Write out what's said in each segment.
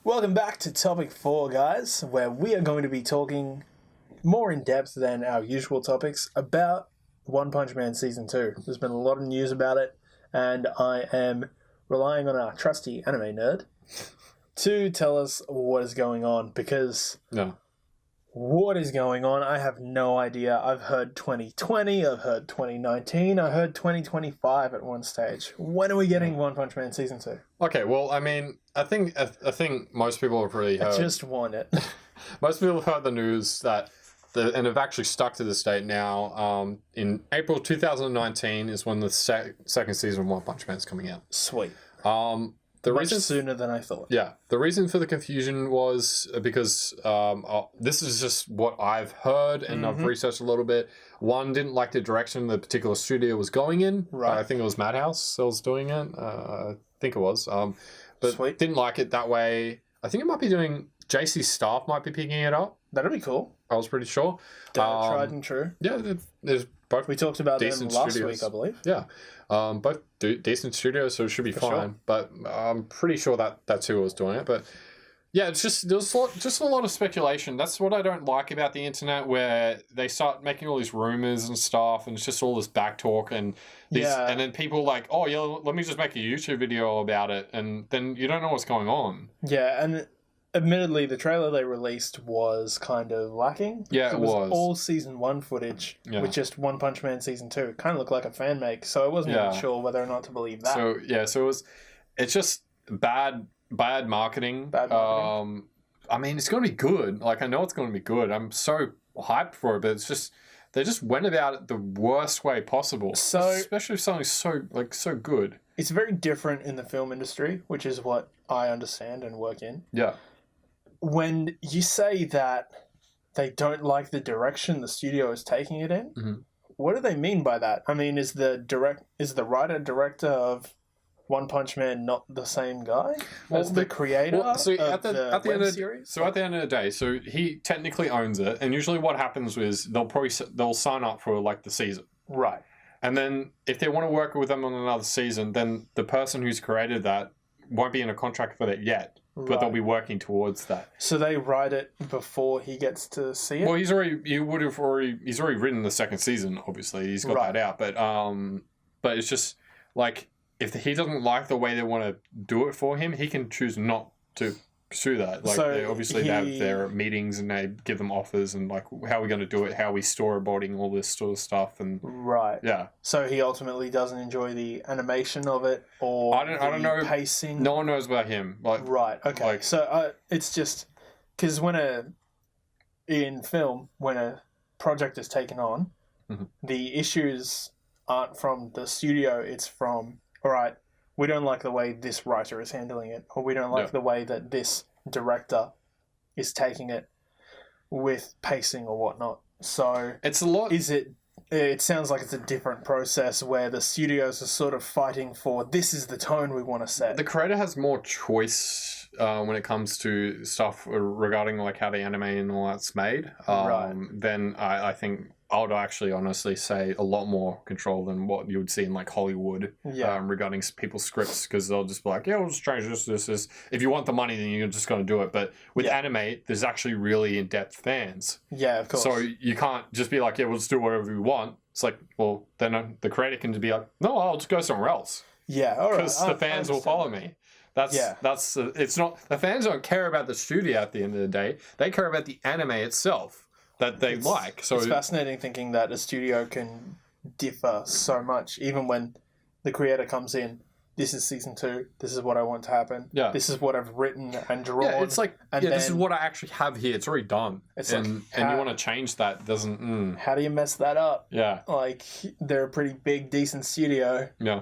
Welcome back to Topic 4, guys, where we are going to be talking more in depth than our usual topics about One Punch Man Season 2. There's been a lot of news about it, and I am relying on our trusty anime nerd to tell us what is going on, because what is going on, I have no idea. I've heard 2020, I've heard 2019, I heard 2025 at one stage. When are we getting One Punch Man Season 2? Okay, well, I mean, I think most people have really heard... I just want it. Most people have heard the news that, and have actually stuck to this date now. In April 2019 is when the second season of One Punch Man is coming out. Sweet. Much sooner than I thought. Yeah. The reason for the confusion was because this is just what I've heard, and I've researched a little bit. One, didn't like the direction the particular studio was going in. Right. I think it was Madhouse that was doing it. I think it was. But Sweet. Didn't like it that way. I think it might be doing... JC Staff might be picking it up. That'd be cool. I was pretty sure. Tried and true. Yeah, there's both. We talked about them last studios. week, I believe. Yeah, both decent studios, so it should be fine. Sure. But I'm pretty sure that's who was doing it. But yeah, it's just there's a lot of speculation. That's what I don't like about the internet, where they start making all these rumors and stuff, and it's just all this back talk and and then people like, oh yeah, let me just make a YouTube video about it, and then you don't know what's going on. Yeah, and admittedly, the trailer they released was kind of lacking. Yeah, it was. All Season 1 footage with just One Punch Man Season 2. It kind of looked like a fan make, so I wasn't even sure whether or not to believe that. So it's just bad marketing. Bad marketing. I mean, it's going to be good. Like, I know it's going to be good. I'm so hyped for it, but it's just... They just went about it the worst way possible. So, especially if something's so good. It's very different in the film industry, which is what I understand and work in. Yeah. When you say that they don't like the direction the studio is taking it in, what do they mean by that? I mean, is the writer-director of One Punch Man not the same guy as the creator of the web series? So at the end of the day, so he technically owns it, and usually what happens is they'll sign up for like the season. Right. And then if they want to work with them on another season, then the person who's created that won't be in a contract for that yet. But they'll be working towards that. So they write it before he gets to see it? Well, he's already written the second season, obviously. He's got that out. But it's just like, if he doesn't like the way they want to do it for him, he can choose not to pursue that. Like, they have their meetings and they give them offers and like, how are we going to do it? How are we storyboarding all this sort of stuff? And yeah. So he ultimately doesn't enjoy the animation of it, or I don't know pacing. No one knows about him. Like, right. Okay. Like, so it's just because in film, when a project is taken on, the issues aren't from the studio. It's from, all right, we don't like the way this writer is handling it, or we don't like the way that this director is taking it with pacing or whatnot. So it's a lot. It sounds like it's a different process where the studios are sort of fighting for, this is the tone we want to set. The creator has more choice when it comes to stuff regarding like how the anime and all that's made. Then I think I would actually honestly say a lot more control than what you would see in like Hollywood regarding people's scripts, because they'll just be like, yeah, we'll just change this. If you want the money, then you're just going to do it. But with anime, there's actually really in-depth fans. Yeah, of course. So you can't just be like, yeah, we'll just do whatever we want. It's like, well, then the creator can just be like, no, I'll just go somewhere else. Yeah, all right. Because the fans will follow me. It's not, the fans don't care about the studio at the end of the day. They care about the anime itself that they like. So it's fascinating thinking that a studio can differ so much, even when the creator comes in. This is season 2. This is what I want to happen. Yeah. This is what I've written and drawn. Yeah, it's like, this is what I actually have here. It's already done. And you want to change that, doesn't... How do you mess that up? Yeah. Like, they're a pretty big, decent studio. Yeah.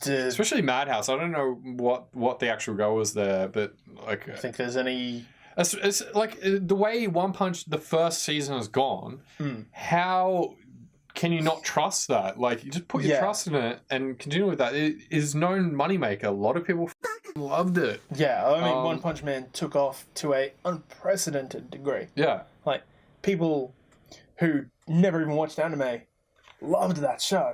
Especially Madhouse. I don't know what the actual goal was there, but like... I think there's any... It's like, the way One Punch, the first season has gone, how... Can you not trust that? Like, you just put your trust in it and continue with that. It is known moneymaker. A lot of people loved it. Yeah, I mean, One Punch Man took off to a unprecedented degree. Yeah. Like, people who never even watched anime loved that show.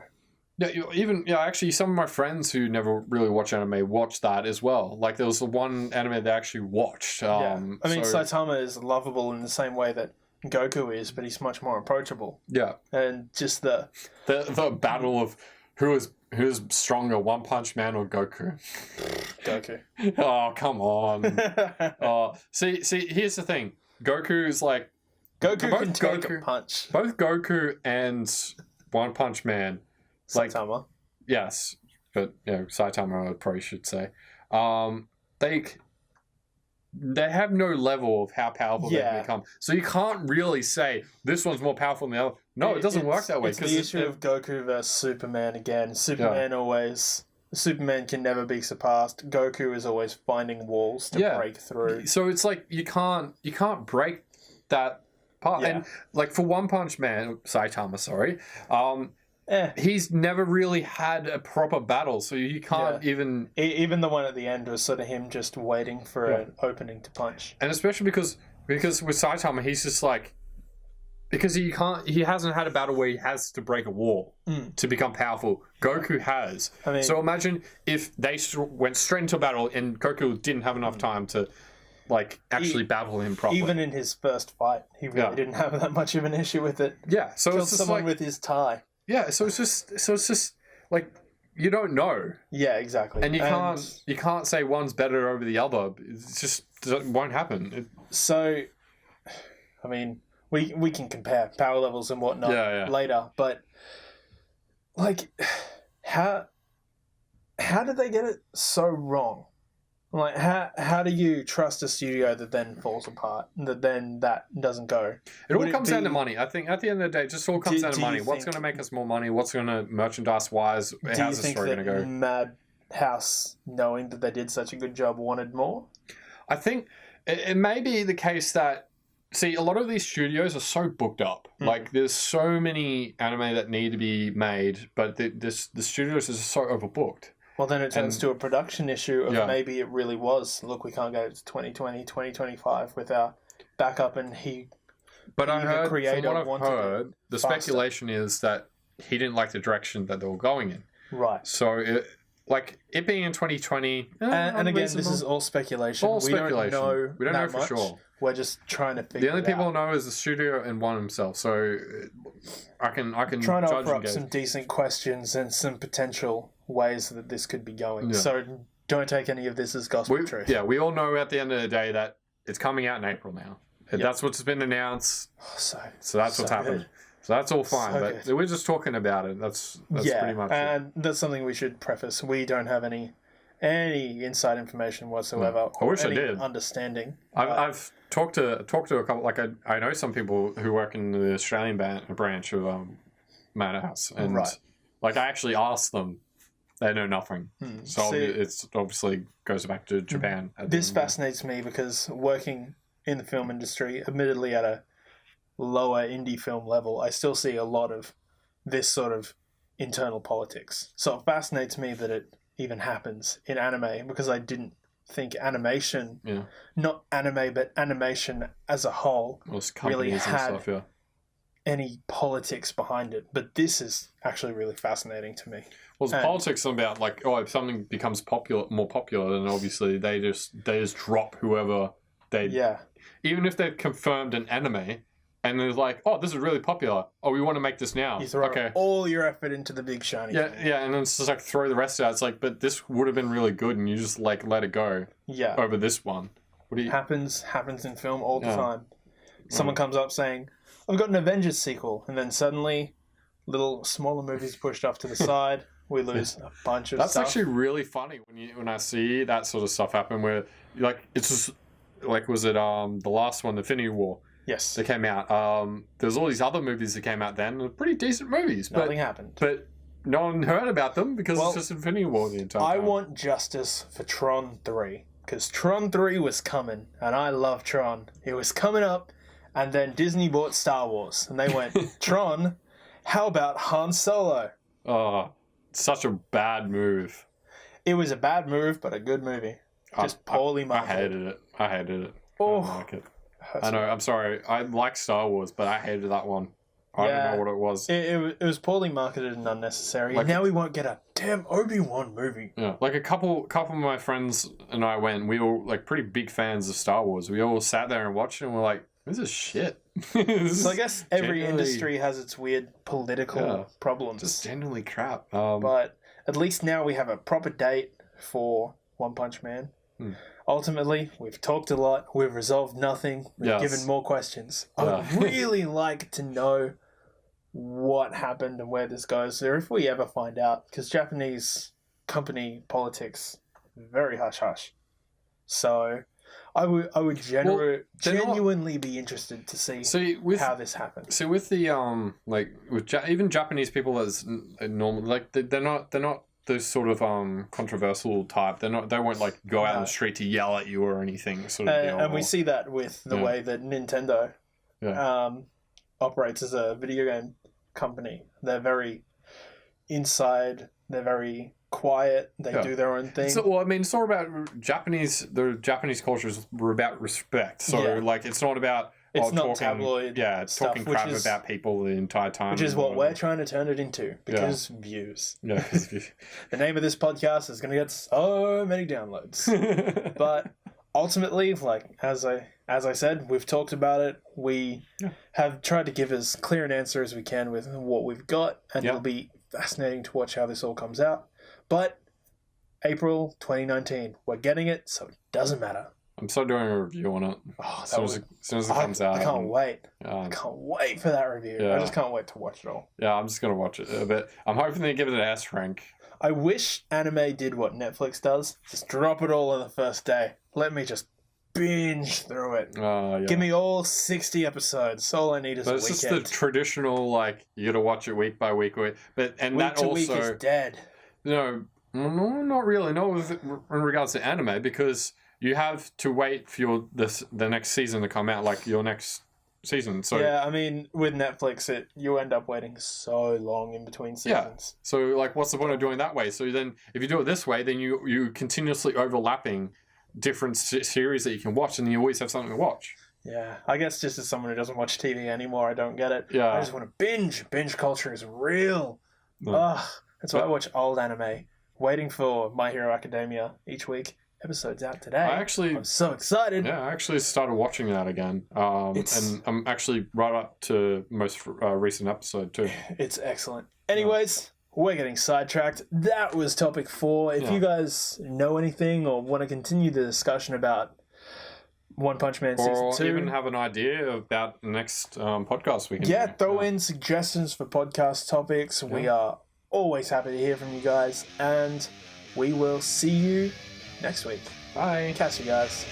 Yeah, actually, some of my friends who never really watch anime watched that as well. Like, there was the one anime they actually watched. I mean, Saitama is lovable in the same way that Goku is, but he's much more approachable. Yeah. And just the battle of who's stronger, One Punch Man or Goku? Goku. Oh, come on. See, here's the thing. Goku is like... Goku can take a punch. Both Goku and One Punch Man... Saitama. Yes, but Saitama, I probably should say. They have no level of how powerful they can become. So you can't really say this one's more powerful than the other. No, it doesn't work that way. It's the issue of Goku versus Superman again. Superman can never be surpassed. Goku is always finding walls to break through. So it's like you can't break that part. And like for One Punch Man, Saitama, sorry. He's never really had a proper battle, so you can't even... Even the one at the end was sort of him just waiting for an opening to punch. And especially because with Saitama, he's just like... Because he hasn't had a battle where he has to break a wall to become powerful. Goku has. I mean, so imagine if they went straight into a battle and Goku didn't have enough time to actually battle him properly. Even in his first fight, he really didn't have that much of an issue with it. Yeah, so killed it's just someone with his tie. Yeah, so it's just like you don't know. Yeah, exactly. And you can't say one's better over the other. It won't happen. So, I mean, we can compare power levels and whatnot later, but like, how did they get it so wrong? Like, how do you trust a studio that then falls apart, that doesn't go? It all comes down to money. I think at the end of the day, it just all comes down to money. What's going to make us more money? What's going to, merchandise-wise, how's the story going to go? Madhouse, knowing that they did such a good job, wanted more? I think it may be the case that, see, a lot of these studios are so booked up. Like, there's so many anime that need to be made, but the studios are so overbooked. Well, then it turns to a production issue of maybe it really was. Look, we can't go to 2020, 2025 with our backup, and But I heard, from what I've heard, the speculation is that he didn't like the direction that they were going in. Right. So, it being in 2020... and again, this is all speculation. We don't know for sure. We're just trying to figure it out. The only people who know is the studio and one himself. So, I can trying to offer up some decent questions and some potential ways that this could be going. Yeah. So don't take any of this as gospel truth. Yeah, we all know at the end of the day that it's coming out in April now. That's what's been announced. So that's what's happening. So that's all fine. But we're just talking about it. That's pretty much and that's something we should preface. We don't have any inside information whatsoever. I wish I did. Understanding. I've talked to a couple. Like I know some people who work in the Australian branch of Madhouse, and like I actually asked them. They know nothing. So it's obviously goes back to Japan. This fascinates me because working in the film industry, admittedly at a lower indie film level, I still see a lot of this sort of internal politics. So it fascinates me that it even happens in anime, because I didn't think animation, not anime, but animation as a whole, really had any politics behind it. But this is actually really fascinating to me. Well, politics about like, if something becomes more popular, then obviously they just drop whoever they... Even if they've confirmed an anime, and they're like, this is really popular. We want to make this now. You throw all your effort into the big shiny thing. And then it's just like throw the rest out. It's like, but this would have been really good, and you just like let it go over this one. Happens in film all the time. Someone comes up saying, I've got an Avengers sequel, and then suddenly little smaller movies pushed off to the side. We lose a bunch of stuff. That's actually really funny when I see that sort of stuff happen, where like it's just like, was it the last one, Infinity War? Yes. That came out. There's all these other movies that came out then. They're pretty decent movies. Nothing happened. But no one heard about them because it's just Infinity War the entire time. I want justice for Tron 3. Because Tron 3 was coming. And I love Tron. It was coming up. And then Disney bought Star Wars. And they went, Tron, how about Han Solo? Oh, such a bad move. It was a bad move, but a good movie. Just poorly marketed. I hated it. Oh. I don't like it. I know, I'm sorry. I like Star Wars, but I hated that one. I don't know what it was. It was poorly marketed and unnecessary. Like, and now we won't get a damn Obi-Wan movie. Yeah, like a couple of my friends and I went. We all like pretty big fans of Star Wars. We all sat there and watched it, and we're like, "This is shit." So I guess every industry has its weird political problems. Just genuinely crap. But at least now we have a proper date for One Punch Man. Ultimately, we've talked a lot. We've resolved nothing. We've given more questions. I would really like to know what happened and where this goes, or if we ever find out, because Japanese company politics very hush hush. So I would genuinely be interested to see how this happens. So with the even Japanese people as normal, like they're not those sort of controversial type. They won't like go out in the street to yell at you or anything. Sort of deal. And we see that with the way that Nintendo operates as a video game company. They're very inside. They're very quiet. They do their own thing. So, well, I mean, it's all about Japanese. The Japanese cultures were about respect. So, like, it's not about not talking, tabloid. Yeah, it's talking crap about people the entire time. Which is what we're trying to turn it into because views. Yeah, the name of this podcast is going to get so many downloads. But ultimately, like as I said, we've talked about it. We have tried to give as clear an answer as we can with what we've got, and it'll be fascinating to watch how this all comes out. But April 2019, we're getting it, so it doesn't matter. I'm still doing a review on it. Oh, as soon as it comes out. I can't wait. I can't wait for that review. Yeah. I just can't wait to watch it all. Yeah, I'm just going to watch it a bit. I'm hoping they give it an S rank. I wish anime did what Netflix does. Just drop it all on the first day. Let me just binge through it. Give me all 60 episodes. All I need is a weekend. It's just the traditional, like, you got to watch it week by week. Week to week is dead. No, not really. Not in regards to anime, because you have to wait for the next season to come out, like your next season. So yeah, I mean, with Netflix, you end up waiting so long in between seasons. Yeah. So like, what's the point of doing it that way? So then, if you do it this way, then you continuously overlapping different series that you can watch, and you always have something to watch. Yeah, I guess just as someone who doesn't watch TV anymore, I don't get it. Yeah, I just want to binge. Binge culture is real. That's why I watch old anime, waiting for My Hero Academia each week. Episode's out today. I'm so excited. Yeah, I actually started watching that again. And I'm actually right up to most recent episode too. It's excellent. Anyways, we're getting sidetracked. That was topic 4. If you guys know anything or want to continue the discussion about One Punch Man Season 2. Or even have an idea about the next podcast we can do. Throw in suggestions for podcast topics. We are always happy to hear from you guys. And we will see you next week. Bye. Catch you guys.